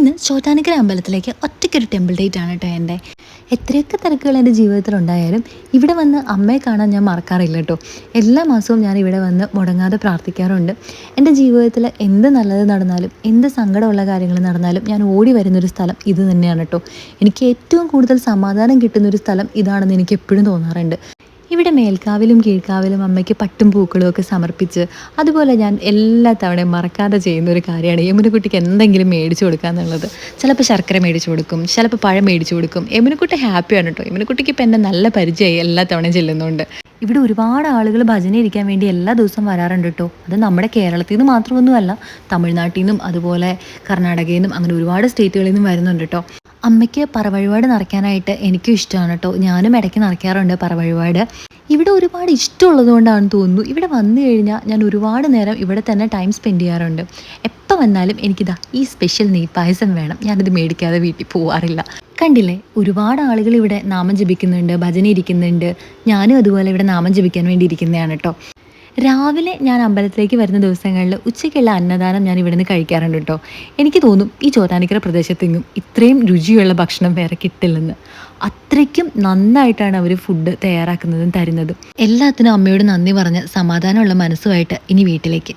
ഇന്ന് ചോറ്റാനിക്കര അമ്പലത്തിലേക്ക് ഒറ്റയ്ക്കൊരു temple date ആണ് കേട്ടോ എൻ്റെ. എത്രയൊക്കെ തിരക്കുകൾ എൻ്റെ ജീവിതത്തിലുണ്ടായാലും ഇവിടെ വന്ന് അമ്മയെ കാണാൻ ഞാൻ മറക്കാറില്ല കേട്ടോ. എല്ലാ മാസവും ഞാൻ ഇവിടെ വന്ന് മുടങ്ങാതെ പ്രാർത്ഥിക്കാറുണ്ട്. എൻ്റെ ജീവിതത്തിൽ എന്ത് നല്ലത് നടന്നാലും എന്ത് സങ്കടമുള്ള കാര്യങ്ങൾ നടന്നാലും ഞാൻ ഓടി വരുന്നൊരു സ്ഥലം ഇത് തന്നെയാണ് കേട്ടോ. എനിക്ക് ഏറ്റവും കൂടുതൽ സമാധാനം കിട്ടുന്നൊരു സ്ഥലം ഇതാണെന്ന് എനിക്ക് എപ്പോഴും തോന്നാറുണ്ട്. ഇവിടെ മേൽക്കാവിലും കീഴ്ക്കാവിലും അമ്മയ്ക്ക് പട്ടും പൂക്കളും ഒക്കെ സമർപ്പിച്ച് അതുപോലെ ഞാൻ എല്ലാ തവണയും മറക്കാതെ ചെയ്യുന്ന ഒരു കാര്യമാണ് യമുനക്കുട്ടിക്ക് എന്തെങ്കിലും മേടിച്ചു കൊടുക്കുക എന്നുള്ളത്. ചിലപ്പോൾ ശർക്കര മേടിച്ചു കൊടുക്കും, ചിലപ്പോൾ പഴം മേടിച്ചു കൊടുക്കും. യമുനക്കുട്ടി ഹാപ്പിയാണ് കേട്ടോ. യമുനക്കുട്ടിക്ക് ഇപ്പം എന്നെ നല്ല പരിചയമായി എല്ലാ തവണയും ചെല്ലുന്നുണ്ട്. ഇവിടെ ഒരുപാട് ആളുകൾ ഭജന ഇരിക്കാൻ വേണ്ടി എല്ലാ ദിവസവും വരാറുണ്ട് കേട്ടോ. അത് നമ്മുടെ കേരളത്തിൽ നിന്ന് മാത്രമൊന്നുമല്ല, തമിഴ്നാട്ടിൽ നിന്നും അതുപോലെ കർണാടകയിൽ നിന്നും അങ്ങനെ ഒരുപാട് സ്റ്റേറ്റുകളിൽ നിന്നും വരുന്നുണ്ട് കേട്ടോ. അമ്മയ്ക്ക് പറവഴിപാട് നിറയ്ക്കാനായിട്ട് എനിക്കും ഇഷ്ടമാണ് കേട്ടോ. ഞാനും ഇടയ്ക്ക് നിറയ്ക്കാറുണ്ട് പറവഴിപാട്. ഇവിടെ ഒരുപാട് ഇഷ്ടമുള്ളത് കൊണ്ടാണെന്ന് തോന്നുന്നു ഇവിടെ വന്നു കഴിഞ്ഞാൽ ഞാൻ ഒരുപാട് നേരം ഇവിടെ തന്നെ ടൈം സ്പെൻഡ് ചെയ്യാറുണ്ട്. എപ്പോൾ വന്നാലും എനിക്കിതാ ഈ സ്പെഷ്യൽ നെയ്പായസം വേണം, ഞാനിത് മേടിക്കാതെ വീട്ടിൽ പോവാറില്ല. കണ്ടില്ലേ, ഒരുപാട് ആളുകൾ ഇവിടെ നാമം ജപിക്കുന്നുണ്ട്, ഭജന ഇരിക്കുന്നുണ്ട്. ഞാനും അതുപോലെ ഇവിടെ നാമം ജപിക്കാൻ വേണ്ടി ഇരിക്കുന്നതാണ് കേട്ടോ. രാവിലെ ഞാൻ അമ്പലത്തിലേക്ക് വരുന്ന ദിവസങ്ങളിൽ ഉച്ചയ്ക്കുള്ള അന്നദാനം ഞാൻ ഇവിടെ നിന്ന് കഴിക്കാറുണ്ട് കേട്ടോ. എനിക്ക് തോന്നും ഈ ചോറ്റാനിക്കര പ്രദേശത്തെങ്ങും ഇത്രയും രുചിയുള്ള ഭക്ഷണം വേറെ കിട്ടില്ലെന്ന്. അത്രയ്ക്കും നന്നായിട്ടാണ് അവർ ഫുഡ് തയ്യാറാക്കുന്നതും തരുന്നതും. എല്ലാത്തിനും അമ്മയോട് നന്ദി പറഞ്ഞ് സമാധാനമുള്ള മനസ്സുമായിട്ട് ഇനി വീട്ടിലേക്ക്.